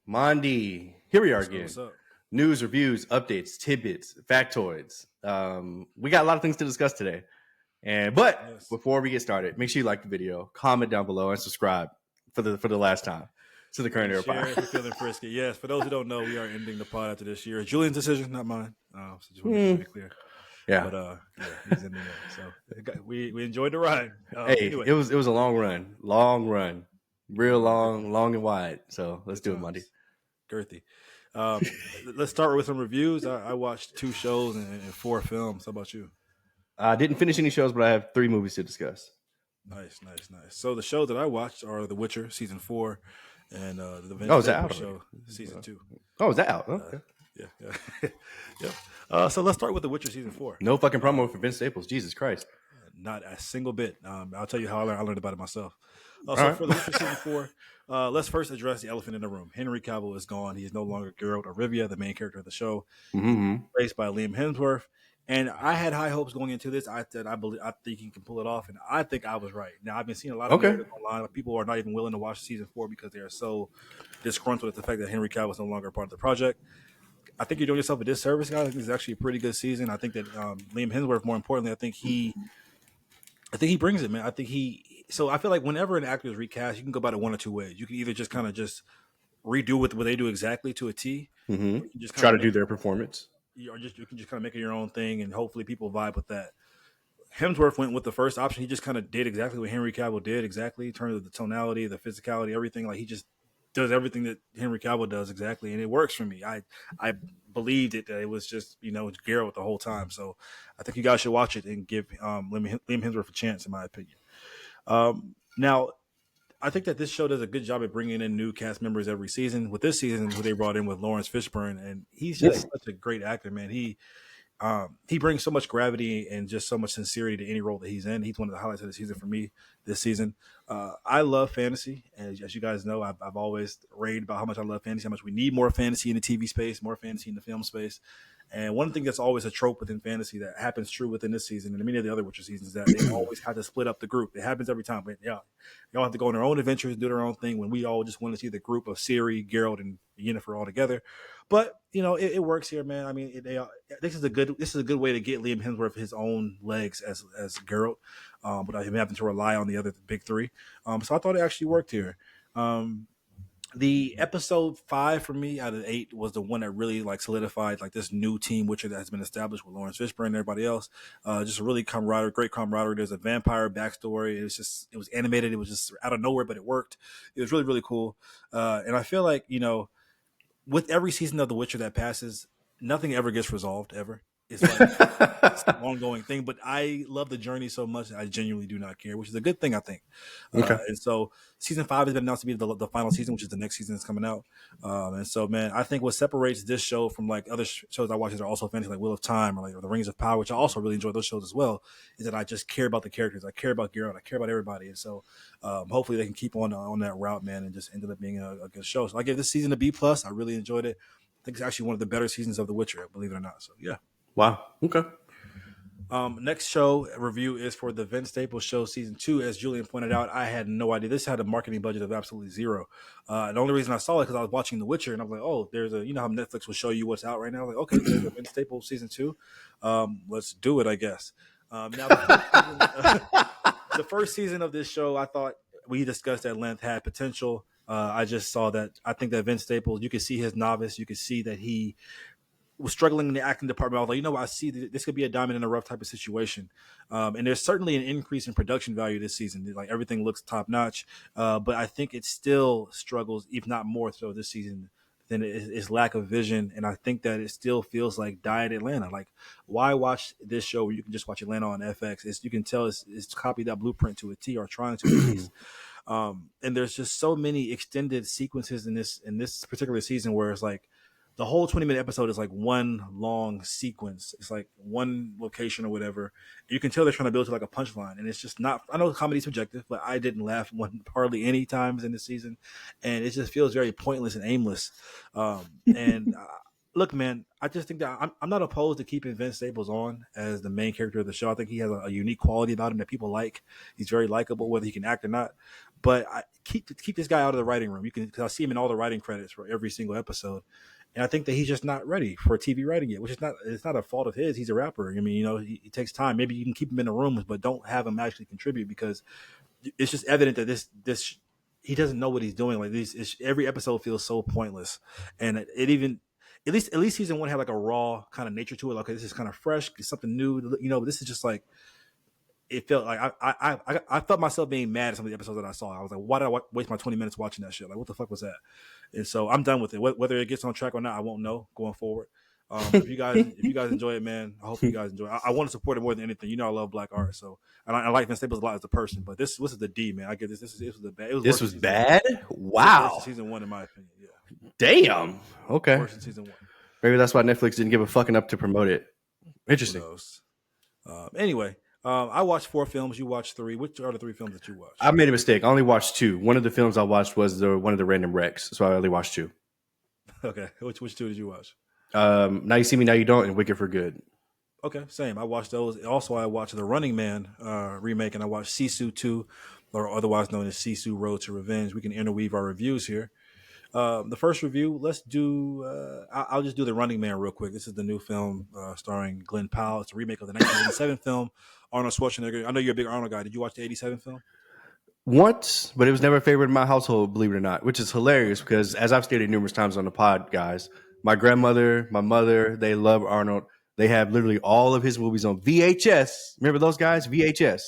Mondy. Here we are again. What's up? News, reviews, updates, tidbits, factoids. We got a lot of things to discuss today. But Yes. before we get started, make sure you like the video, comment down below, and subscribe for the last time to the Current Era Share Pod. if you're feeling frisky. Yes, for those who don't know, we are ending the pod after this year. Julian's decision, not mine. So just want to make it clear. Yeah. But he's ending it. So we enjoyed the ride. Hey, anyway. it was a long run, real long and wide. So let's do it, Monday. Girthy. Let's start with some reviews. I watched 2 shows and 4 films. How about you? I didn't finish any shows, but I have 3 movies to discuss. Nice. So the shows that I watched are The Witcher season 4 and the Vince Staples show season 2. Oh, is that out? Okay. Yeah. So let's start with The Witcher season 4. No fucking promo for Vince Staples. Jesus Christ. Not a single bit. I'll tell you how I learned about it myself. So right. For The Witcher season 4, let's first address the elephant in the room. Henry Cavill is gone. He is no longer Geralt of Rivia, the main character of the show, replaced by Liam Hemsworth. And I had high hopes going into this. I think he can pull it off, and I think I was right. Now I've been seeing a lot of narrative online. People are not even willing to watch season 4 because they are so disgruntled with the fact that Henry Cavill is no longer a part of the project. I think you're doing yourself a disservice, guys. I think it's actually a pretty good season. I think that Liam Hemsworth, more importantly, I think he brings it, man. I feel like whenever an actor is recast, you can go about it one or two ways. You can either just kind of just redo what they do exactly to a T. Mm-hmm. Just try to do their performance. Or you can just kind of make it your own thing, and hopefully people vibe with that. Hemsworth went with the first option. He just kind of did exactly what Henry Cavill did, exactly in terms of the tonality, the physicality, everything. Like he just does everything that Henry Cavill does exactly, and it works for me. I believed it that it was just Geralt the whole time. So I think you guys should watch it and give Liam Hemsworth a chance, in my opinion. Now, I think that this show does a good job at bringing in new cast members every season. With this season, who they brought in with Lawrence Fishburne, and he's just such a great actor, man. He brings so much gravity and just so much sincerity to any role that he's in. He's one of the highlights of the season for me this season. I love fantasy, and as you guys know, I've always raved about how much I love fantasy, how much we need more fantasy in the TV space, more fantasy in the film space. And one thing that's always a trope within fantasy that happens true within this season and many of the other Witcher seasons is that they always have to split up the group. It happens every time, but y'all have to go on their own adventures, do their own thing. When we all just want to see the group of Ciri, Geralt, and Yennefer all together, but it works here, man. I mean, this is a good way to get Liam Hemsworth his own legs as Geralt, without him having to rely on the other big 3. So I thought it actually worked here. The episode 5 for me out of 8 was the one that really solidified this new team Witcher that has been established with Lawrence Fishburne and everybody else. Just a really great camaraderie. There's a vampire backstory. It was animated. It was just out of nowhere, but it worked. It was really, really cool. And I feel like, with every season of The Witcher that passes, nothing ever gets resolved ever. It's it's an ongoing thing, but I love the journey so much that I genuinely do not care, which is a good thing, I think. Okay. And so season 5 has been announced to be the final season, which is the next season that's coming out. And so, man, I think what separates this show from other shows I watch that are also fantasy, like Wheel of Time or The Rings of Power, which I also really enjoy those shows as well, is that I just care about the characters. I care about Geralt. I care about everybody. And so hopefully they can keep on that route, man, and just end up being a good show. So I give this season a B+. I really enjoyed it. I think it's actually one of the better seasons of The Witcher, believe it or not. So, yeah. Wow. Okay. Next show review is for the Vince Staples show season 2. As Julian pointed out, I had no idea. This had a marketing budget of absolutely zero. The only reason I saw it because I was watching The Witcher and I was like, oh, there's how Netflix will show you what's out right now. I was like, okay, there's a Vince Staples season 2. Let's do it, I guess. Now, the first season of this show, I thought we discussed at length had potential. I just saw that. I think that Vince Staples, you could see his novice. You could see that he was struggling in the acting department. I was like, I see this could be a diamond in a rough type of situation. And there's certainly an increase in production value this season. Everything looks top notch. But I think it still struggles, if not more so this season, than its lack of vision. And I think that it still feels like Diet Atlanta. Why watch this show where you can just watch Atlanta on FX? You can tell it's copied that blueprint to a T or trying to at least. And there's just so many extended sequences in this particular season where it's the whole 20-minute episode is one long sequence. It's one location or whatever. You can tell they're trying to build to a punchline. And it's just not, I know comedy's subjective, but I didn't laugh hardly any times in this season. And it just feels very pointless and aimless. look, man, I just think that I'm not opposed to keeping Vince Staples on as the main character of the show. I think he has a unique quality about him that people like. He's very likable, whether he can act or not. But keep this guy out of the writing room. You can, because I see him in all the writing credits for every single episode, and I think that he's just not ready for TV writing yet. Which is not, it's not a fault of his. He's a rapper. I mean, he takes time. Maybe you can keep him in the rooms, but don't have him actually contribute, because it's just evident that this he doesn't know what he's doing. Like every episode feels so pointless, and it even at least season one had like a raw kind of nature to it. Like, okay, this is kind of fresh, it's something new. This is just like, it felt like I felt myself being mad at some of the episodes that I saw. I was like, why did I waste my 20 minutes watching that shit? Like, what the fuck was that? And so I'm done with it. Whether it gets on track or not, I won't know going forward. If you guys enjoy it, man, I hope you guys enjoy it. I want to support it more than anything. I love black art, so and I like Vince Staples a lot as a person. But this is the D, man. I get this. This was the bad. This was bad. Wow. Season one, in my opinion. Yeah. Damn. Okay. Worse than season one. Maybe that's why Netflix didn't give a fuck enough to promote it. Interesting. Anyway, I watched 4 films. You watched 3. Which are the 3 films that you watched? I made a mistake. I only watched 2. One of the films I watched was one of the random wrecks, so I only watched 2. Okay. Which 2 did you watch? Now You See Me, Now You Don't, and Wicked for Good. Okay, same. I watched those. Also, I watched the Running Man remake, and I watched Sisu 2, or otherwise known as Sisu Road to Revenge. We can interweave our reviews here. The first review, let's do. I'll just do the Running Man real quick. This is the new film starring Glenn Powell. It's a remake of the 1987 film. Arnold Schwarzenegger. I know you're a big Arnold guy. Did you watch the 87 film? Once, but it was never a favorite in my household, believe it or not, which is hilarious because, as I've stated numerous times on the pod, guys, my grandmother, my mother, they love Arnold. They have literally all of his movies on VHS. Remember those guys? VHS.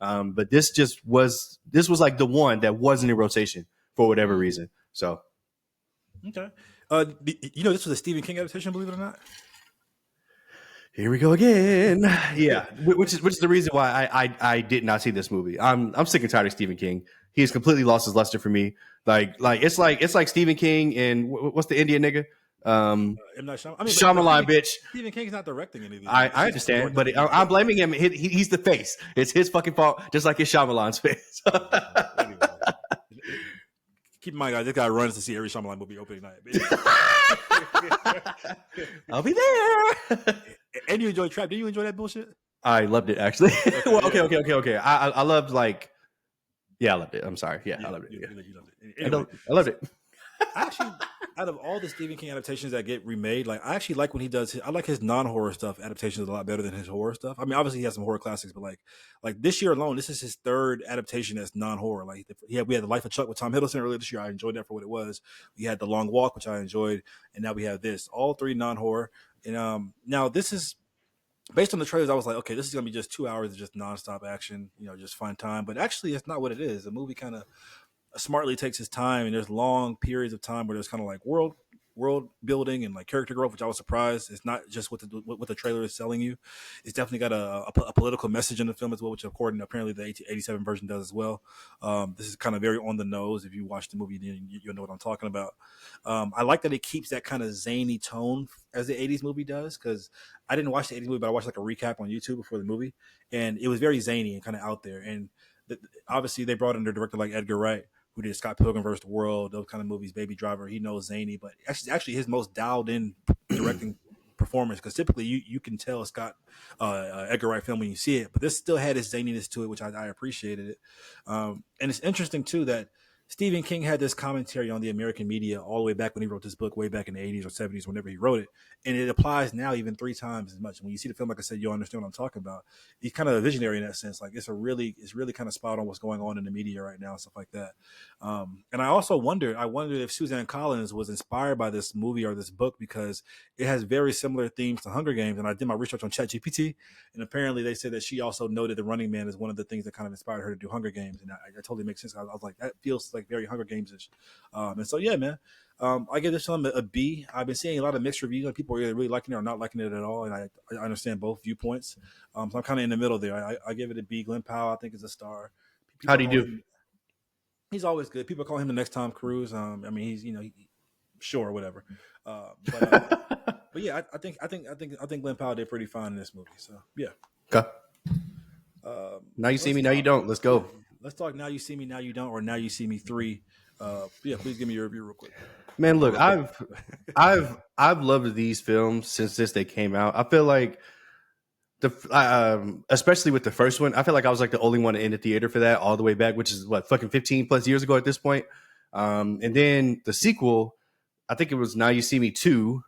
But this was like the one that wasn't in rotation for whatever reason. So, okay. This was a Stephen King adaptation, believe it or not. Here we go again. Yeah, which is the reason why I did not see this movie. I'm sick and tired of Stephen King. He has completely lost his luster for me. Like it's like Stephen King and what's the Indian nigga? Shyamalan, bitch. Stephen King's not directing any of these. I understand, but I'm blaming him. He's the face. It's his fucking fault, just like it's Shyamalan's face. Anyway, keep in mind, guys, this guy runs to see every Shyamalan movie opening night. I'll be there. And you enjoy Trap? Did you enjoy that bullshit? I loved it, actually. Okay. I loved I loved it. I'm sorry. Yeah, I loved it. Yeah. You loved it. Anyway, I loved it. Actually, out of all the Stephen King adaptations that get remade, like I actually like when he does. I like his non-horror stuff adaptations a lot better than his horror stuff. I mean, obviously he has some horror classics, but like this year alone, this is his 3rd adaptation that's non-horror. Like we had The Life of Chuck with Tom Hiddleston earlier this year. I enjoyed that for what it was. We had The Long Walk, which I enjoyed, and now we have this. All 3 non-horror. And now this is based on the trailers. I was like, okay, this is gonna be just 2 hours of just nonstop action, just fun time. But actually, it's not what it is. The movie kind of smartly takes his time, and there's long periods of time where there's kind of like world building and like character growth, which I was surprised. It's not just what the trailer is selling you. It's definitely got a political message in the film as well, which according to apparently the 87 version does as well. This is kind of very on the nose. If you watch the movie, then you'll know what I'm talking about. I like that it keeps that kind of zany tone as the 80s movie does, because I didn't watch the 80s movie, but I watched like a recap on YouTube before the movie, and it was very zany and kind of out there. And obviously they brought in a director like Edgar Wright, who did Scott Pilgrim vs. the World, those kind of movies, Baby Driver. He knows zany, but actually his most dialed in directing performance, because typically you can tell it's got Edgar Wright film when you see it, but this still had its zaniness to it, which I appreciated it. And it's interesting too that Stephen King had this commentary on the American media all the way back when he wrote this book, way back in the 80s or 70s, whenever he wrote it. And it applies now even 3 times as much. When you see the film, like I said, you'll understand what I'm talking about. He's kind of a visionary in that sense. Like it's really kind of spot on what's going on in the media right now and stuff like that. And I also wondered if Suzanne Collins was inspired by this movie or this book, because it has very similar themes to Hunger Games. And I did my research on ChatGPT, and apparently they said that she also noted The Running Man as one of the things that kind of inspired her to do Hunger Games. And that totally makes sense. I was like, that feels like very Hunger Games-ish. And so, yeah, man, I give this film a B. I've been seeing a lot of mixed reviews. Like people are either really liking it or not liking it at all. And I understand both viewpoints. So I'm kind of in the middle there. I give it a B. Glenn Powell, I think, is a star. How'd he do? He's always good. People call him the next Tom Cruise. I mean, he's sure, whatever. But yeah, I think Glenn Powell did pretty fine in this movie. So yeah. Okay. Now You See Me, Now You Don't. Let's go. Let's talk Now You See Me, Now You Don't, or Now You See Me 3. Yeah, please give me your review real quick. Man, look, I've I've loved these films since they came out. I feel like especially with the first one, I feel like I was like the only one in the theater for that all the way back, which is what, fucking 15 plus years ago at this point. And then the sequel, I think it was Now You See Me 2,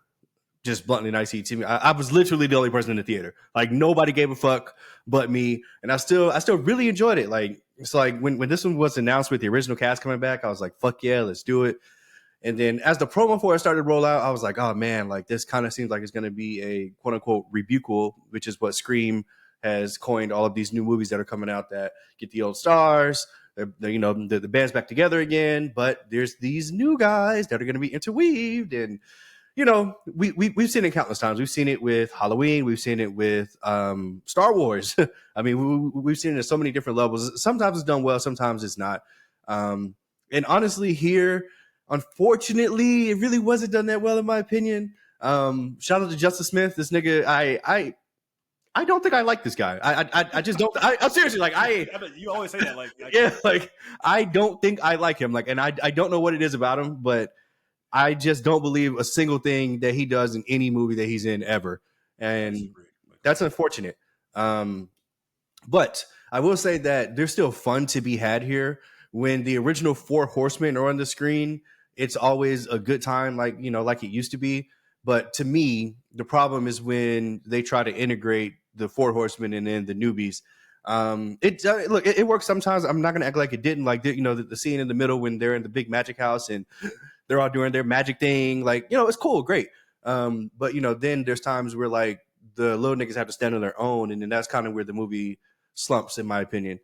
just bluntly Now You See Me. I was literally the only person in the theater. Like nobody gave a fuck but me, and I still really enjoyed it. Like it's like when this one was announced with the original cast coming back, I was like, fuck yeah, let's do it. And then as the promo for it started to roll out, I was like, oh man, like this kind of seems like it's going to be a quote unquote rebuquel, which is what Scream has coined all of these new movies that are coming out that get the old stars, the band's back together again, but there's these new guys that are going to be interweaved. And, we've seen it countless times. We've seen it with Halloween. We've seen it with Star Wars. I mean, we've seen it at so many different levels. Sometimes it's done well. Sometimes it's not. And honestly, here, unfortunately, it really wasn't done that well, in my opinion. Shout out to Justice Smith. This nigga, I don't think I like this guy. I just don't. I'm seriously like you always say that, yeah, like I don't think I like him. Like, and I don't know what it is about him, but I just don't believe a single thing that he does in any movie that he's in ever, and that's unfortunate. But I will say that there's still fun to be had here. When the original Four Horsemen are on the screen, it's always a good time, like like it used to be. But to me, the problem is when they try to integrate the Four Horsemen and then the newbies. It works sometimes. I'm not gonna act like it didn't. Like the scene in the middle when they're in the big magic house and they're all doing their magic thing. Like it's cool, great. But then there's times where like the little niggas have to stand on their own, and then that's kind of where the movie slumps, in my opinion.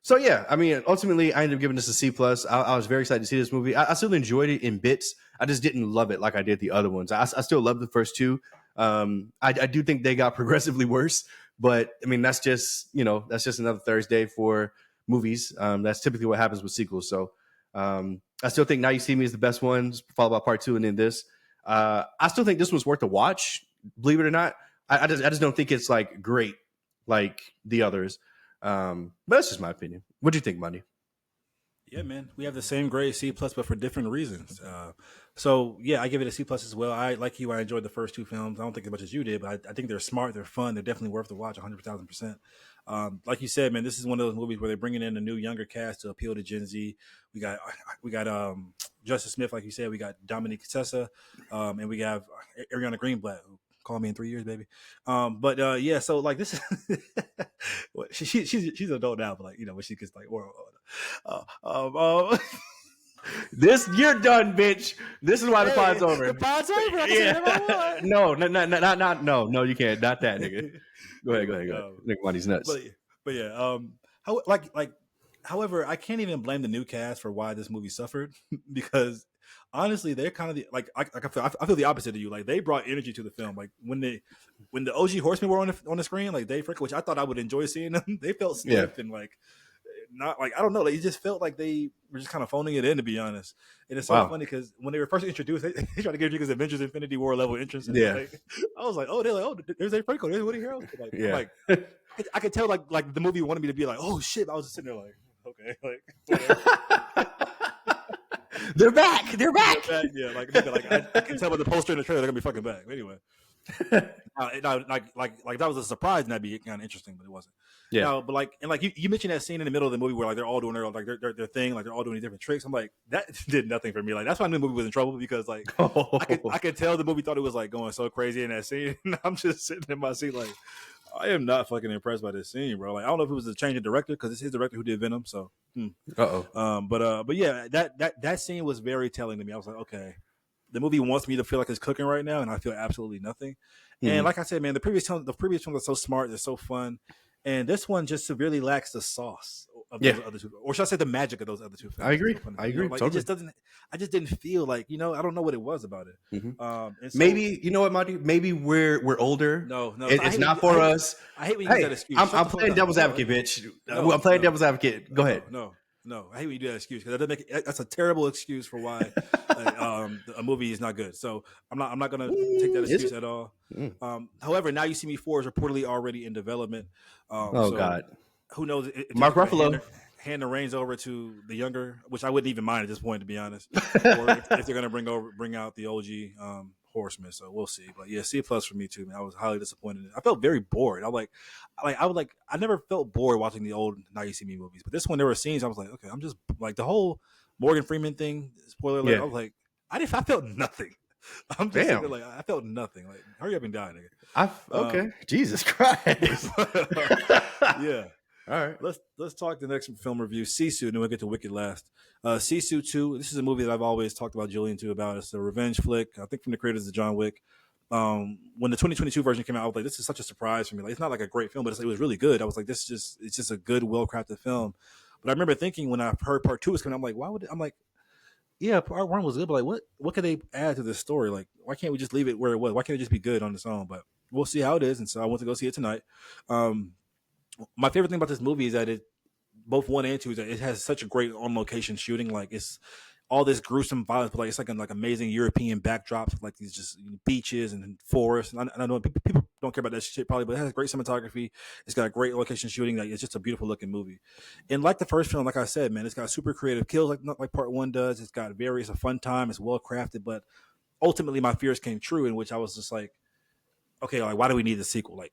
So yeah, I mean, ultimately, I ended up giving this a C plus. I was very excited to see this movie. I still enjoyed it in bits. I just didn't love it like I did the other ones. I still love the first two. I do think they got progressively worse, but I mean, that's just another Thursday for movies. That's typically what happens with sequels. So I still think Now You See Me is the best one, followed by part two, and then this. I still think this one's worth a watch. Believe it or not, I just don't think it's like great like the others. But that's just my opinion. What do you think, Monday? Yeah, man, we have the same grade, C plus, but for different reasons. So yeah, I give it a C plus as well. I like you. I enjoyed the first two films. I don't think as much as you did, but I think they're smart. They're fun. They're definitely worth the watch. 100,000%. Like you said, man, this is one of those movies where they're bringing in a new younger cast to appeal to Gen Z. We got Justice Smith, like you said. We got Dominique Sessa, and we have Ariana Greenblatt, who call me in 3 years, baby. Yeah, so like this is she's an adult now, but like when she gets like this you're done, bitch. This is why the pod's over. The pod's over. Yeah. No, no, you can't. Not that, nigga. Go ahead. Nigga, Money's nuts. But yeah, however, I can't even blame the new cast for why this movie suffered because honestly, they're kind of I feel the opposite of you. Like they brought energy to the film. Like when the OG Horsemen were on the screen, like Dave Franco, which I thought I would enjoy seeing them, they felt stiff and like not like I don't know. Like, it just felt like they were just kind of phoning it in, to be honest. And it's so funny because when they were first introduced, they tried to give you this Avengers Infinity War level entrance. And I was like, oh, they're like, oh, there's Dave Franco, there's Woody Harrelson. Like, I could tell like the movie wanted me to be like, oh shit. I was just sitting there like, okay, like. They're back. Yeah, like I can tell by the poster in the trailer they're gonna be fucking back. But anyway, like that was a surprise and that'd be kind of interesting, but it wasn't. Yeah, but like you mentioned that scene in the middle of the movie where like they're all doing their thing, like they're all doing these different tricks. I'm like, that did nothing for me. Like that's why I knew the movie was in trouble because like I could tell the movie thought it was like going so crazy in that scene. And I'm just sitting in my seat like, I am not fucking impressed by this scene, bro. Like I don't know if it was a change in director because it's his director who did Venom. So, but yeah, that scene was very telling to me. I was like, okay, the movie wants me to feel like it's cooking right now, and I feel absolutely nothing. Mm-hmm. And like I said, man, the previous ones are so smart, they're so fun, and this one just severely lacks the sauce of those other two, or should I say the magic of those other two films. I agree. Like totally. It just doesn't. I just didn't feel like I don't know what it was about it. Mm-hmm. So, maybe you know what, Monty? Maybe we're older. No, it's not for us. I hate when you use that excuse. I'm playing devil's advocate, bitch. I'm playing devil's advocate. Go ahead. No, I hate when you do that excuse because that's a terrible excuse for why a movie is not good. So I'm not going to take that excuse at all. However, Now You See Me 4 is reportedly already in development. God, who knows? Mark Ruffalo. hand the reins over to the younger, which I wouldn't even mind at this point, to be honest, or if they're going to bring out the OG Horseman. So we'll see. But yeah, C plus for me too. Man, I was highly disappointed. I felt very bored. I never felt bored watching the old Now You See Me movies, but this one there were scenes I was like, okay, I'm just like the whole Morgan Freeman thing. Spoiler alert. I Yeah. was like, I felt nothing. I'm just sitting there Damn. like I felt nothing. Like hurry up and die, nigga. Okay. Jesus Christ. Yeah. All right. Let's talk the next film review, Sisu, and then we'll get to Wicked last. Sisu 2, this is a movie that I've always talked about Julian too about. It's a revenge flick, I think from the creators of John Wick. When the 2022 version came out, I was like, this is such a surprise for me. Like, it's not like a great film, but it was really good. I was like, it's just a good, well-crafted film. But I remember thinking when I heard part 2 was coming, I'm like, yeah, part 1 was good, but like, what could they add to this story? Like, why can't we just leave it where it was? Why can't it just be good on its own? But we'll see how it is. And so I went to go see it tonight. My favorite thing about this movie is that it, both 1 and 2, is that it has such a great on location shooting. Like, it's all this gruesome violence, but like it's like amazing European backdrops, like these just beaches and forests. And I know people don't care about that shit probably, but it has great cinematography. It's got great location shooting. Like, it's just a beautiful looking movie. And like the first film, like I said, man, it's got super creative kills, like not like part 1 does. It's got it's a fun time. It's well crafted, but ultimately my fears came true, in which I was just like, okay, like why do we need the sequel? Like,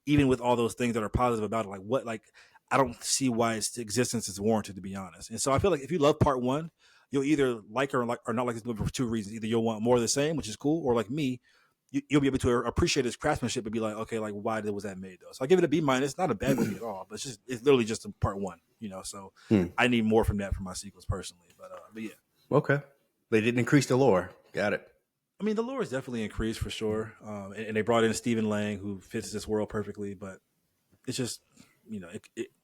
even with all those things that are positive about it, like what, like I don't see why its existence is warranted, to be honest. And so I feel like if you love part 1, you'll either like or not like this movie for 2 reasons. Either you'll want more of the same, which is cool, or like me, you'll be able to appreciate its craftsmanship and be like, okay, like why was that made though? So I give it a B minus. It's not a bad movie at all, but it's literally just a part 1, So I need more from that for my sequels personally. But yeah. Okay. They didn't increase the lore. Got it. I mean, the lore is definitely increased for sure, and they brought in Stephen Lang, who fits this world perfectly. But it's just,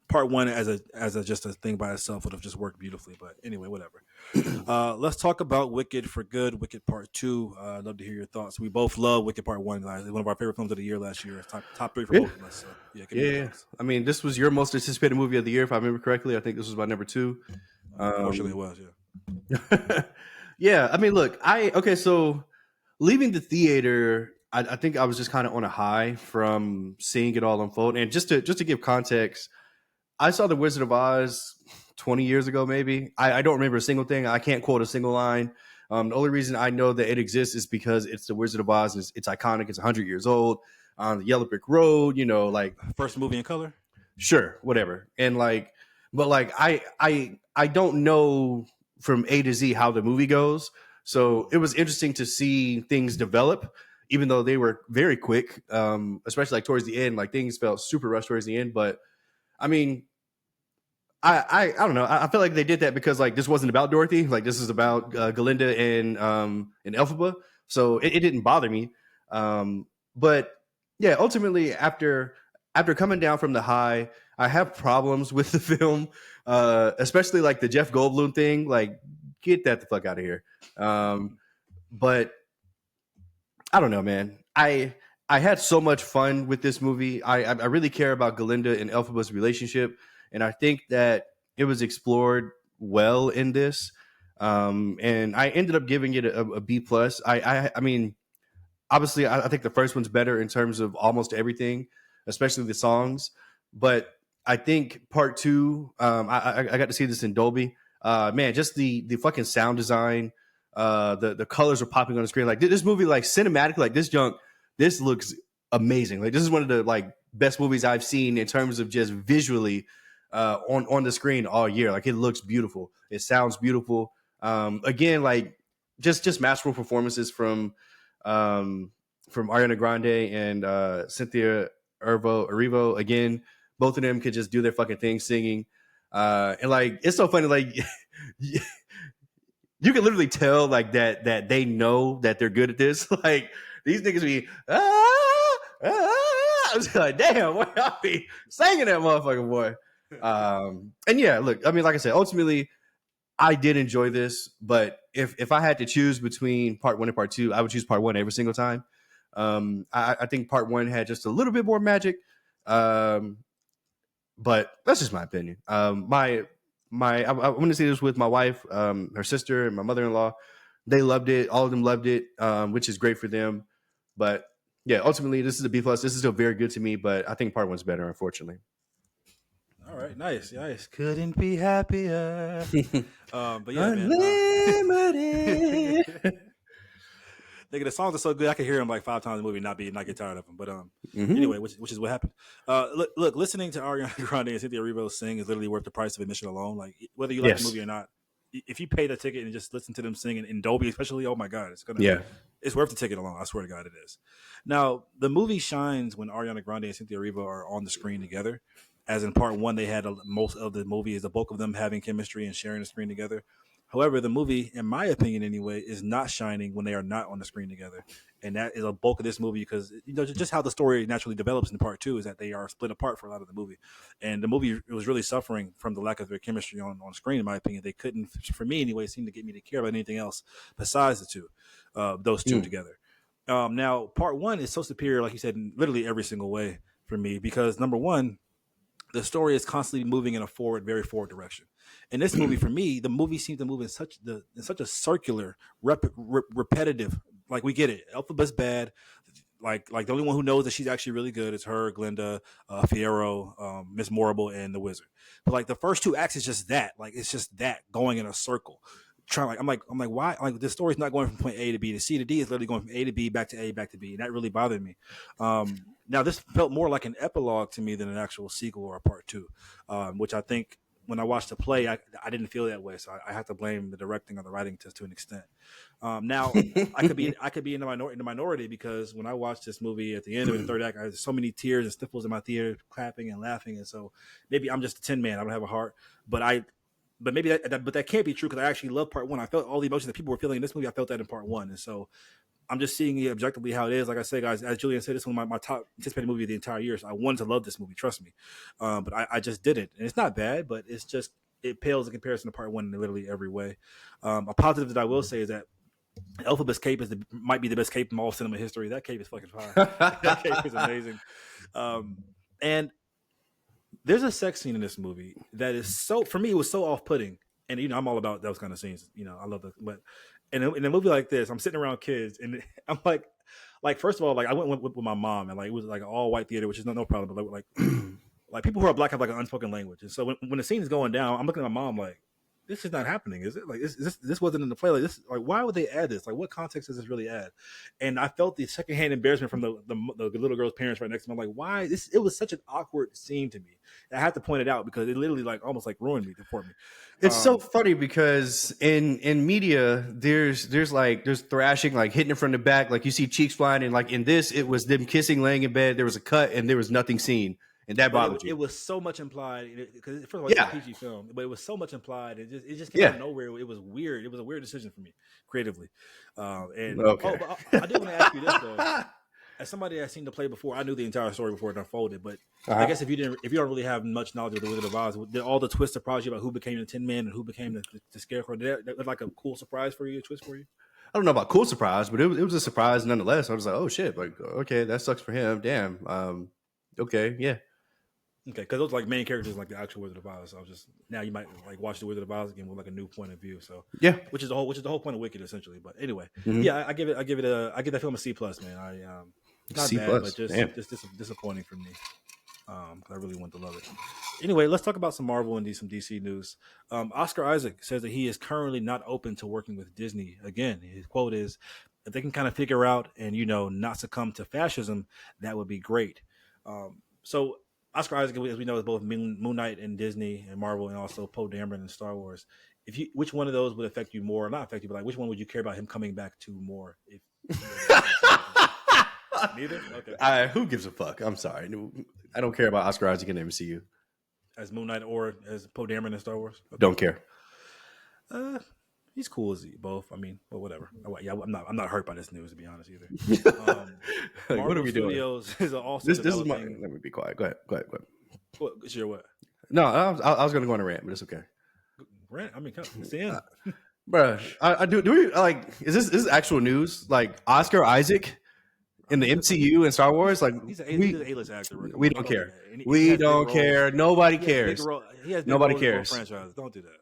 part 1 as a just a thing by itself would have just worked beautifully. But anyway, whatever. Let's talk about Wicked for good. Wicked Part 2. I'd love to hear your thoughts. We both love Wicked Part 1, guys. It's one of our favorite films of the year last year. Top 3 for both of us. So yeah, give me your thoughts. I mean, this was your most anticipated movie of the year, if I remember correctly. I think this was my number 2. Unfortunately, it was. Yeah. Yeah. I mean, look, so leaving the theater, I think I was just kind of on a high from seeing it all unfold. And just to give context, I saw The Wizard of Oz 20 years ago, maybe. I don't remember a single thing. I can't quote a single line. The only reason I know that it exists is because it's The Wizard of Oz. It's iconic. It's 100 years old. On the Yellow Brick Road, like First movie in color. Sure, whatever. And I don't know from A to Z how the movie goes. So it was interesting to see things develop, even though they were very quick, especially like towards the end. Like things felt super rushed towards the end. But I mean, I don't know. I feel like they did that because like this wasn't about Dorothy. Like this is about Galinda and Elphaba. So it didn't bother me. But yeah, ultimately after coming down from the high, I have problems with the film, especially like the Jeff Goldblum thing. Like, get that the fuck out of here. But I don't know, man. I had so much fun with this movie. I really care about Galinda and Elphaba's relationship, and I think that it was explored well in this. And I ended up giving it a B plus. I mean, obviously, I think the first one's better in terms of almost everything, especially the songs. But I think part 2, I got to see this in Dolby. Man, just the fucking sound design, the colors are popping on the screen. Like this movie, like cinematic, like this looks amazing. Like this is one of the like best movies I've seen in terms of just visually on the screen all year. Like it looks beautiful. It sounds beautiful. Again, like just masterful performances from Ariana Grande and Cynthia Erivo. Again, both of them could just do their fucking thing singing. And like it's so funny, like you can literally tell like that they know that they're good at this. Like these niggas be I was like, damn, what I be singing that motherfucking boy. And yeah, look, I mean, like I said, ultimately I did enjoy this, but if I had to choose between part 1 and part 2, I would choose part 1 every single time. I think part 1 had just a little bit more magic. But that's just my opinion. I went to see this with my wife, her sister, and my mother-in-law. They loved it. All of them loved it, which is great for them. But yeah, ultimately, this is a B plus. This is still very good to me, but I think part 1's better, unfortunately. All right, nice, nice. Couldn't be happier. But yeah, man. Unlimited. Nigga, the songs are so good I could hear them like 5 times in the movie, and not get tired of them. But Mm-hmm. anyway, which is what happened. Look, listening to Ariana Grande and Cynthia Erivo sing is literally worth the price of admission alone. Like whether you like the Yes. movie or not, if you pay the ticket and just listen to them sing in Dolby, especially, oh my god, Yeah. it's worth the ticket alone. I swear to God, it is. Now the movie shines when Ariana Grande and Cynthia Erivo are on the screen together. As in part one, they had most of the movie is the bulk of them having chemistry and sharing the screen together. However, the movie, in my opinion anyway, is not shining when they are not on the screen together. And that is a bulk of this movie because just how the story naturally develops in part two is that they are split apart for a lot of the movie. And the movie was really suffering from the lack of their chemistry on screen, in my opinion. They couldn't, for me anyway, seem to get me to care about anything else besides the two, those two together. Now, part one is so superior, like you said, in literally every single way for me because number one, the story is constantly moving in a very forward direction. In this movie, for me, the movie seems to move in such a circular, repetitive. Like we get it, Alphabet's bad. Like the only one who knows that she's actually really good is her, Glinda, Fierro, Miss Morrible, and the Wizard. But like the first 2 acts is just that. Like it's just that going in a circle. I'm like why? Like the story's not going from point A to B to C to D. It's literally going from A to B back to A back to B. And that really bothered me. Now this felt more like an epilogue to me than an actual sequel or a part two, which I think when I watched the play, I didn't feel that way. So I have to blame the directing or the writing to an extent. Now I could be in the minority because when I watched this movie at the end of the third act, I had so many tears and sniffles in my theater, clapping and laughing, and so maybe I'm just a tin man. I don't have a heart, but maybe that can't be true because I actually love part one. I felt all the emotions that people were feeling in this movie. I felt that in part one, and so I'm just seeing it objectively how it is. Like I say, guys, as Julian said, this is one of my top anticipated movie of the entire year. So I wanted to love this movie, trust me, but I just didn't, and it's not bad, but it pales in comparison to part one in literally every way. A positive that I will say is that Elphabet's cape might be the best cape in all cinema history. That cape is fucking fire. That cape is amazing, and there's a sex scene in this movie that is so, for me, it was so off-putting. And I'm all about those kind of scenes. I love that. But in a movie like this, I'm sitting around kids, and I'm like first of all, like I went with my mom, and like it was like an all-white theater, which is no problem. But like people who are black have like an unspoken language, and so when the scene is going down, I'm looking at my mom like, this is not happening, is it? Like this wasn't in the play. Like this, like why would they add this? Like what context does this really add? And I felt the secondhand embarrassment from the little girl's parents right next to me. I'm like, why this? It was such an awkward scene to me. I had to point it out because it literally like almost like ruined me for me. It's so funny because in media there's thrashing, like hitting it from the back, like you see cheeks flying, and like in this it was them kissing, laying in bed. There was a cut and there was nothing seen. And that bothered you. It was so much implied because first of all, it's a PG film, but it was so much implied. It just came out of nowhere. It was weird. It was a weird decision for me creatively. And okay. I did want to ask you this though. As somebody that's seen the play before, I knew the entire story before it unfolded. But I guess if you don't really have much knowledge of the Wizard of Oz, did all the twists surprise you about who became the Tin Man and who became the Scarecrow? Did that look like a cool surprise for you, a twist for you? I don't know about cool surprise, but it was a surprise nonetheless. I was like, oh shit, like okay, that sucks for him. Damn. Okay, yeah. Okay, because those like main characters like the actual Wizard of Oz. So I was just now you might like watch the Wizard of Oz again with like a new point of view. So yeah, which is the whole point of Wicked essentially. But anyway, yeah, I give that film a C plus, man. Not C+, bad, but just disappointing for me. I really want to love it. Anyway, let's talk about some Marvel and some DC news. Oscar Isaac says that he is currently not open to working with Disney again. His quote is, "If they can kind of figure out and not succumb to fascism, that would be great." So Oscar Isaac, as we know, is both Moon Knight and Disney and Marvel, and also Poe Dameron and Star Wars. Which one of those would affect you more? Not affect you, but like which one would you care about him coming back to more? Neither. Okay. Who gives a fuck? I'm sorry. I don't care about Oscar Isaac in the MCU. As Moon Knight or as Poe Dameron in Star Wars? Okay. Don't care. He's cool as both. I mean, well, whatever. Yeah, I'm not hurt by this news to be honest either. What are we Studios doing? Is also this is my. Let me be quiet. Go ahead. What? Sure. What? No, I was going to go on a rant, but it's okay. Rant? I mean, it's the end. Bruh, I do we like? Is this actual news? Like Oscar Isaac in the MCU and Star Wars? Like he's an A-list actor. We don't care. We don't care. Nobody cares. Nobody cares. Nobody cares. Franchise. Don't do that.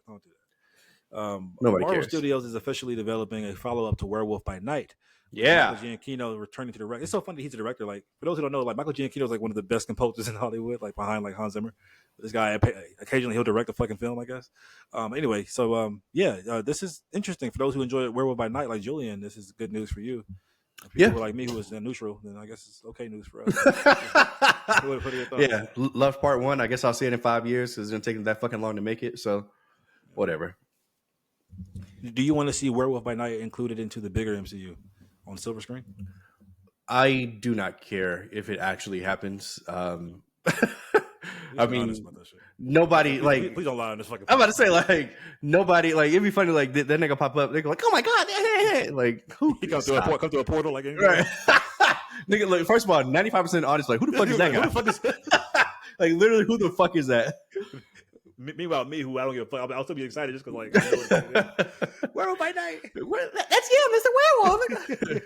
Nobody Marvel cares. Studios is officially developing a follow up to Werewolf by Night, with Michael Yeah. Giacchino returning to direct. It's so funny that he's a director. Like, for those who don't know, like Michael Giacchino is like one of the best composers in Hollywood, like behind like Hans Zimmer. This guy occasionally he'll direct a fucking film, I guess. Anyway, so this is interesting for those who enjoy Werewolf by Night, like Julian. This is good news for you. And people Yeah. who are like me, who is neutral, then I guess it's okay news for us. What are your thoughts? Yeah. Love part one. I guess I'll see it in 5 years because it's gonna take them that fucking long to make it. So whatever. Do you want to see Werewolf by Night included into the bigger MCU on silver screen? I do not care if it actually happens. I mean, nobody like. Please don't lie on this fucking. I'm about to say like nobody like. It'd be funny like that nigga pop up. They go like, "Oh my god!" Like who? He come through a portal like right. Nigga, like, first of all, 95% of the audience like, who the fuck is that guy? Who the fuck is like literally, who the fuck is that? Meanwhile, me, who I don't give a fuck, I'll still be excited just because, like, I know Werewolf by Night. That's you, Mr. Werewolf.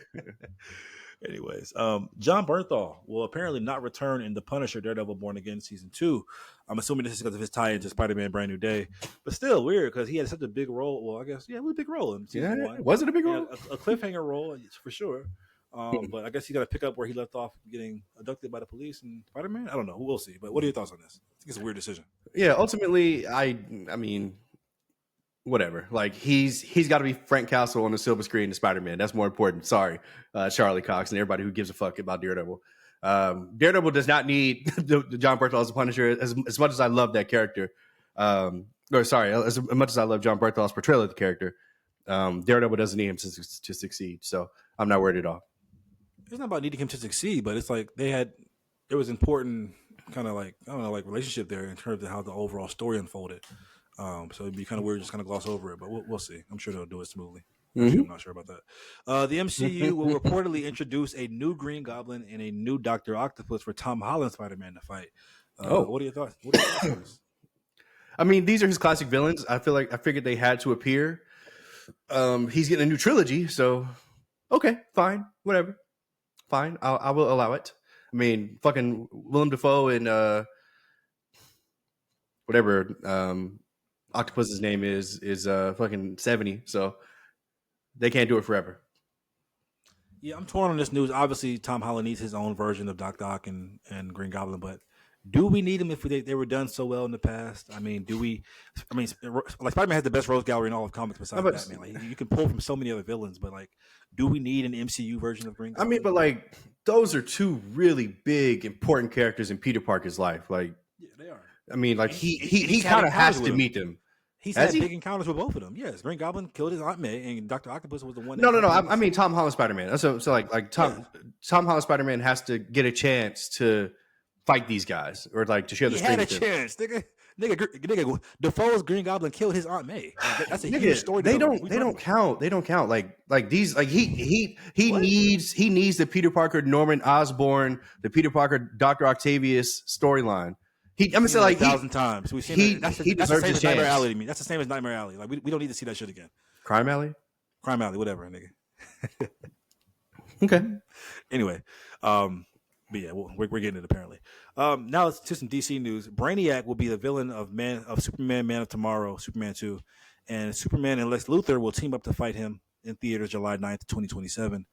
Anyways, John Bernthal will apparently not return in The Punisher Daredevil Born Again Season 2. I'm assuming this is because of his tie into Spider-Man Brand New Day. But still weird because he had such a big role. Well, I guess, it was a big role in Season 1. Was it a big role? A cliffhanger role, for sure. But I guess he got to pick up where he left off getting abducted by the police and Spider-Man. I don't know. We'll see. But what are your thoughts on this? I think it's a weird decision. Yeah, ultimately, I mean, whatever. Like he's got to be Frank Castle on the silver screen to Spider-Man. That's more important. Sorry, Charlie Cox and everybody who gives a fuck about Daredevil. Daredevil does not need the John Bernthal as a Punisher as much as I love that character. As much as I love John Bernthal's portrayal of the character, Daredevil doesn't need him to succeed. So I'm not worried at all. It's not about needing him to succeed, but it's like there was important kind of like, I don't know, like relationship there in terms of how the overall story unfolded. So it'd be kind of weird just kind of gloss over it, but we'll see. I'm sure they'll do it smoothly. Actually, I'm not sure about that. The MCU will reportedly introduce a new Green Goblin and a new Dr. Octopus for Tom Holland Spider-Man to fight. What are your thoughts? On this? I mean, these are his classic villains. I figured they had to appear. He's getting a new trilogy, so okay, fine, whatever. Fine, I will allow it. I mean, fucking Willem Dafoe and whatever Octopus's name is fucking 70, so they can't do it forever. Yeah, I'm torn on this news. Obviously, Tom Holland needs his own version of Doc Ock and Green Goblin, but do we need them if they were done so well in the past? I mean, like Spider-Man has the best rogues gallery in all of comics besides Batman. Like you can pull from so many other villains, but like, do we need an MCU version of Green Goblin? I mean, but like those are two really big, important characters in Peter Parker's life. Like, yeah, they are. I mean, like he kind of has to meet them. He's had big encounters with both of them. Yes, Green Goblin killed his Aunt May, and Dr. Octopus was the one. No. I mean, Tom Holland Spider-Man. So like Tom Holland Spider-Man has to get a chance to fight these guys or like to share the screen. He had a chance, nigga. Defoe's Green Goblin killed his Aunt May. Like, that's a huge story. They don't count. They don't count. Like these. Like he needs the Peter Parker Norman Osborn, the Peter Parker Dr. Octavius storyline. I'm gonna say like 1,000 times. We've seen that's the same as Nightmare Alley to me. That's the same as Nightmare Alley. Like we don't need to see that shit again. Crime Alley, whatever, nigga. Okay. Anyway, but yeah, we're getting it apparently. Now let's to some DC news. Brainiac will be the villain of Superman, Man of Tomorrow, Superman 2, and Superman and Lex Luthor will team up to fight him in theaters July 9th, 2027.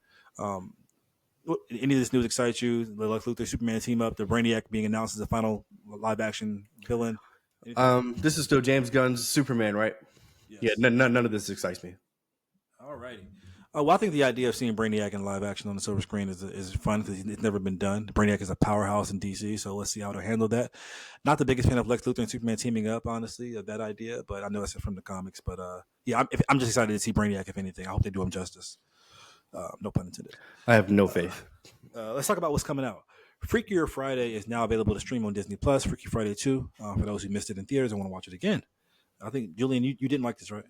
Any of this news excites you? The Lex Luthor Superman team up, the Brainiac being announced as the final live action villain. This is still James Gunn's Superman, right? Yes. Yeah, none of this excites me. All righty. Well, I think the idea of seeing Brainiac in live action on the silver screen is fun because it's never been done. Brainiac is a powerhouse in DC, so let's see how they'll handle that. Not the biggest fan of Lex Luthor and Superman teaming up, honestly, of that idea, but I know that's from the comics. But I'm just excited to see Brainiac, if anything. I hope they do him justice. No pun intended. I have no faith. Let's talk about what's coming out. Freakier Friday is now available to stream on Disney Plus. Freaky Friday 2, for those who missed it in theaters and want to watch it again. I think, Julian, you didn't like this, right?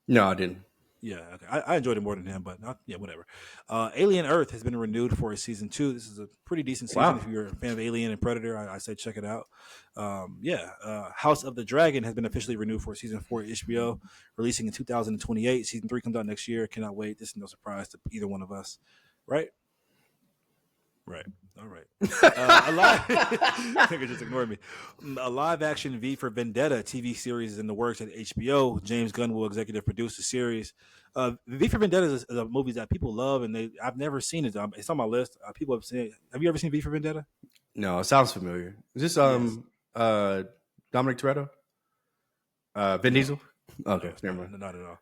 No, I didn't. Yeah, okay. I enjoyed it more than him, but whatever. Alien Earth has been renewed for a season 2. This is a pretty decent season. Wow. If you're a fan of Alien and Predator, I say check it out. House of the Dragon has been officially renewed for season 4 at HBO, releasing in 2028. Season 3 comes out next year. Cannot wait. This is no surprise to either one of us, right? Right. All right. A live, I think it just ignored me. A live action V for Vendetta TV series is in the works at HBO. James Gunn will executive produce the series. V for Vendetta is a movie that people love, and I've never seen it. It's on my list. People have seen it. Have you ever seen V for Vendetta? No, it sounds familiar. Is this Yes. Dominic Toretto? Vin No. Diesel? No, Okay, it's never not. mind. Not at all.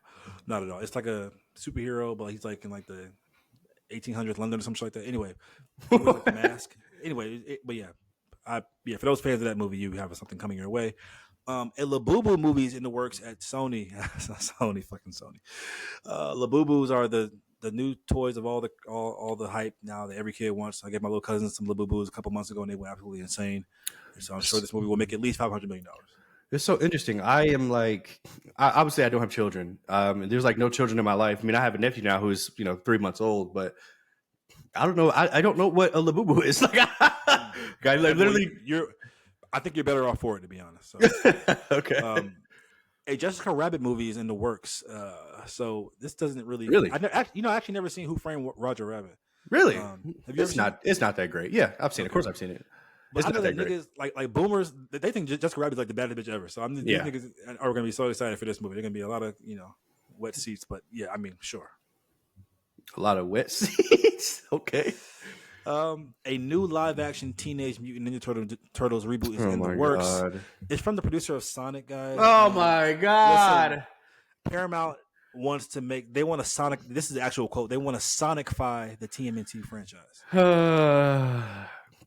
Not at all. It's like a superhero, but he's like in like the 1800s London or something like that. Anyway, he wears like a mask. Anyway, but yeah, for those fans of that movie, you have something coming your way. A Labubu movie's in the works at Sony. Sony. Labubus are the new toys of all the hype now that every kid wants. I gave my little cousin some Labubus a couple months ago, and they went absolutely insane. So I'm sure this movie will make at least $500 million. It's so interesting. I am like, obviously, I don't have children. There's like no children in my life. I mean, I have a nephew now who's 3 months old, but I don't know. I don't know what a Labubu is. Like, guy, like literally, I think you're better off for it, to be honest. So. Okay. A Jessica Rabbit movie is in the works. So this doesn't really. I actually never seen Who Framed Roger Rabbit. Really? Have you ever seen it? It's not that great. Yeah, I've seen it. Of course, I've seen it. But It's I know not that that great. niggas like boomers. They think Jessica Rabbit's like the baddest bitch ever. So these niggas are going to be so excited for this movie. They're going to be a lot of wet seats. But yeah, I mean, sure. A lot of wet seats. Okay. A new live action Teenage Mutant Ninja Turtles reboot is in the works. God. It's from the producer of Sonic, guys. Oh my God. Listen, Paramount wants to make. They want to Sonic. This is the actual quote. They want to Sonicify the TMNT franchise.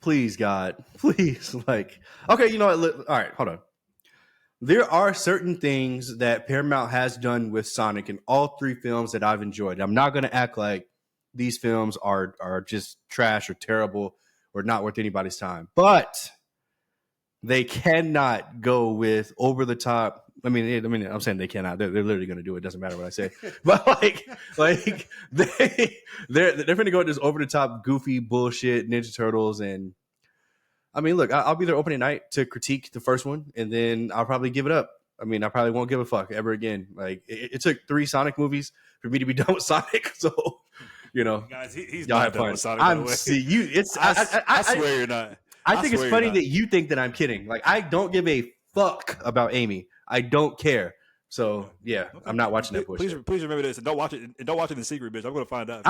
Please, God, please. Like, okay, you know what? All right, hold on. There are certain things that Paramount has done with Sonic in all three films that I've enjoyed. I'm not going to act like these films are just trash or terrible or not worth anybody's time, but they cannot go with over the top. I mean, I'm saying they cannot. They're literally going to do it. Doesn't matter what I say. But they're going to go with this over the top, goofy bullshit Ninja Turtles. And I mean, look, I'll be there opening night to critique the first one, and then I'll probably give it up. I mean, I probably won't give a fuck ever again. Like it took 3 Sonic movies for me to be done with Sonic. So, guys, he's y'all not have done fun. with Sonic. By the way. See you. It's I swear you're not. I think it's funny that you think that I'm kidding. Like, I don't give a fuck about Amy. I don't care. So yeah, okay. I'm not watching that bullshit. Please remember this, and don't watch it. And don't watch it in secret, bitch. I'm gonna find out.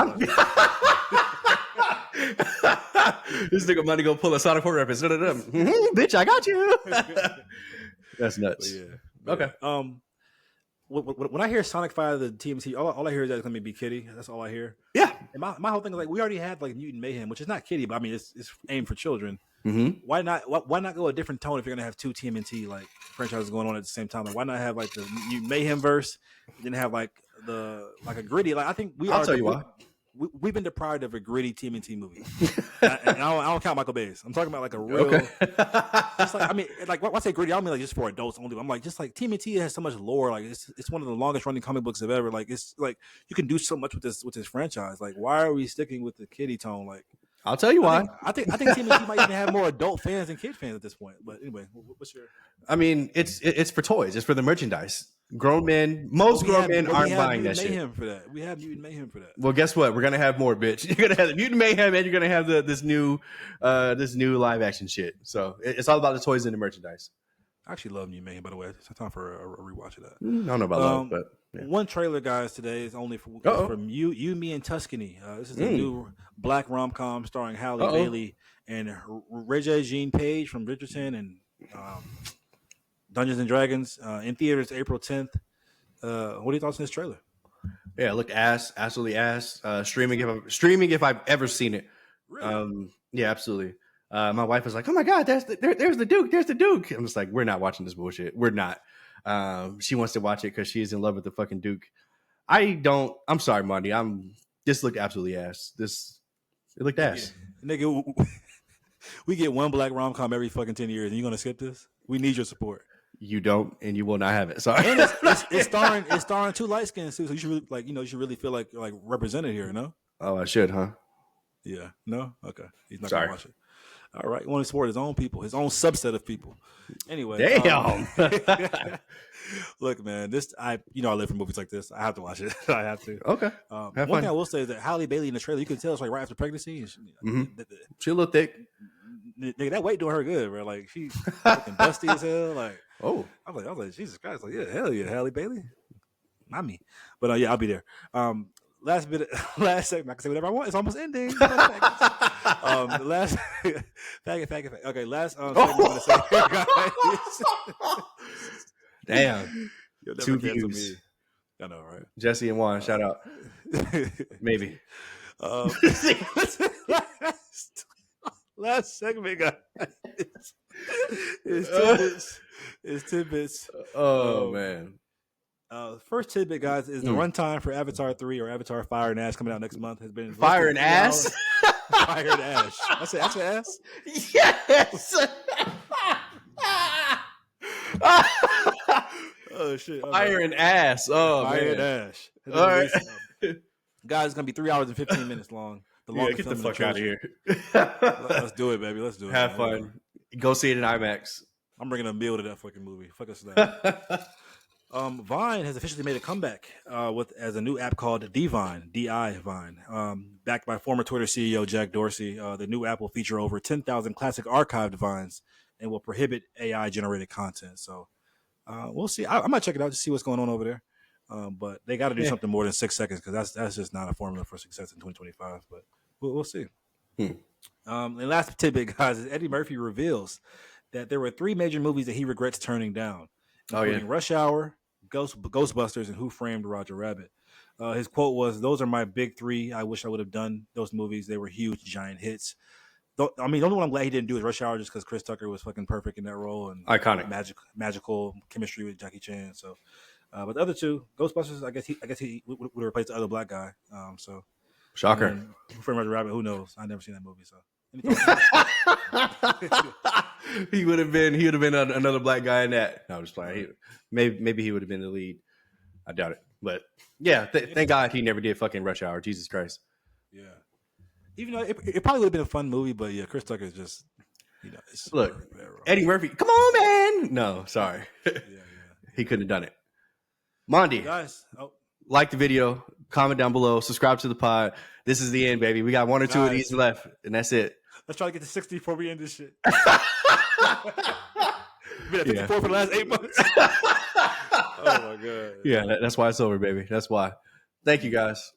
This nigga Money gonna pull a Sonic 4 reference. Bitch, I got you. That's nuts. But yeah. Okay. When I hear Sonic 5, the TMT, all I hear is that it's gonna be Kitty. That's all I hear. Yeah. And my whole thing is like, we already had like Mutant Mayhem, which is not Kitty, but I mean it's aimed for children. Mm-hmm. Why not go a different tone if you're gonna have 2 TMNT like franchises going on at the same time? Like, why not have like the Mutant Mayhem verse, and then have like a gritty? Like, I think I'll tell you why. We've been deprived of a gritty TMNT movie, and I don't count Michael Bay's. I'm talking about like a real. Okay. It's like, I mean, like when I say gritty, I don't mean like just for adults only. I'm like, just like TMNT has so much lore. Like it's one of the longest running comic books of ever. Like, it's like you can do so much with this franchise. Like, why are we sticking with the kiddie tone? Like, I'll tell you why. I think TMNT might even have more adult fans than kid fans at this point. But anyway, what's your? I mean, it's for toys. It's for the merchandise. Grown men, most grown men aren't buying that shit. We have Mutant Mayhem for that. Well, guess what? We're gonna have more, bitch. You're gonna have the Mutant Mayhem, and you're gonna have this new live action shit. So it's all about the toys and the merchandise. I actually love Mutant Mayhem, by the way. It's time for a rewatch of that. I don't know about love, but yeah. One trailer, guys, today is only from You, Me, and Tuscany. This is a new black rom-com starring Halle Bailey and Regé-Jean Page from Bridgerton and Dungeons and Dragons in theaters April 10th. What are your thoughts on this trailer? Yeah, it looked absolutely ass. Streaming if I've ever seen it. Really? Yeah, absolutely. My wife was like, "Oh my God, there's the Duke. There's the Duke." I'm just like, "We're not watching this bullshit. We're not." She wants to watch it because she's in love with the fucking Duke. I'm sorry, Monty. This looked absolutely ass. It looked ass. Nigga, we get one black rom-com every fucking 10 years, and you're gonna skip this? We need your support. You don't, and you will not have it. Sorry. And it's starring 2 light skins too, so you should really, you should really feel like represented here, no? Oh, I should, huh? Yeah. No? Okay. He's not Sorry. gonna watch it. All right, he wanted to support his own people, his own subset of people. Anyway, Damn. look, man, I live for movies like this. I have to watch it. I have to. Okay. One Have fun. thing I will say is that Halle Bailey in the trailer, you can tell it's like right after pregnancy. She a little thick. Nigga, that weight doing her good, bro. Like she's fucking dusty as hell. Like, Oh, I was like, Jesus Christ. Like, yeah, hell yeah, Halle Bailey. Not me. But yeah, I'll be there. Last segment, I can say whatever I want. It's almost ending. The last faggot. Okay, last segment I'm gonna say here, guys. damn. You'll never 2 cancel views. me. I know, right? Jesse and Juan, shout out. Maybe. Last segment, guys. It's tidbits. Oh man. First tidbit, guys, is the runtime for Avatar 3 or Avatar Fire and Ash coming out next month has been Fire and Ass. Fire and Ash. That's an ass. Yes. Oh shit! Fire and Ass. Oh Fire man. and Ash. All right. Guys, it's gonna be 3 hours and 15 minutes long. The longest Get the film in fuck out of trilogy. here. Let's do it, baby. Let's do it. Have fun. Go see it in IMAX. I'm bringing a meal to that fucking movie. Fuck us that. Vine has officially made a comeback as a new app called Divine, D-I Vine. Backed by former Twitter CEO Jack Dorsey, the new app will feature over 10,000 classic archived vines and will prohibit AI-generated content. So we'll see. I might check it out to see what's going on over there. But they got to do something more than 6 seconds because that's just not a formula for success in 2025. But we'll see. And last tidbit, guys, is Eddie Murphy reveals that there were 3 major movies that he regrets turning down, including Rush Hour, Ghostbusters, and Who Framed Roger Rabbit. His quote was, "Those are my big 3. I wish I would have done those movies. They were huge, giant hits." I mean, the only one I'm glad he didn't do is Rush Hour, just because Chris Tucker was fucking perfect in that role and iconic, magical chemistry with Jackie Chan. So, but the other 2, Ghostbusters, I guess he would replace the other black guy. So, shocker. Who Framed Roger Rabbit? Who knows? I never seen that movie. So. he would have been another black guy in that. No, I'm just playing. Maybe he would have been the lead. I doubt it. But yeah, thank God he never did fucking Rush Hour. Jesus Christ. Yeah. Even though it probably would have been a fun movie, but yeah, Chris Tucker is just, look, Eddie Murphy, come on, man. No, sorry. He couldn't have done it. Mondy, guys, like the video, comment down below, subscribe to the pod. This is the end, baby. We got 1 or 2 of these left, and that's it. Let's try to get to 60 before we end this shit. Been at 54 for the last 8 months. Oh my god. Yeah, that's why it's over, baby. That's why. Thank you, guys.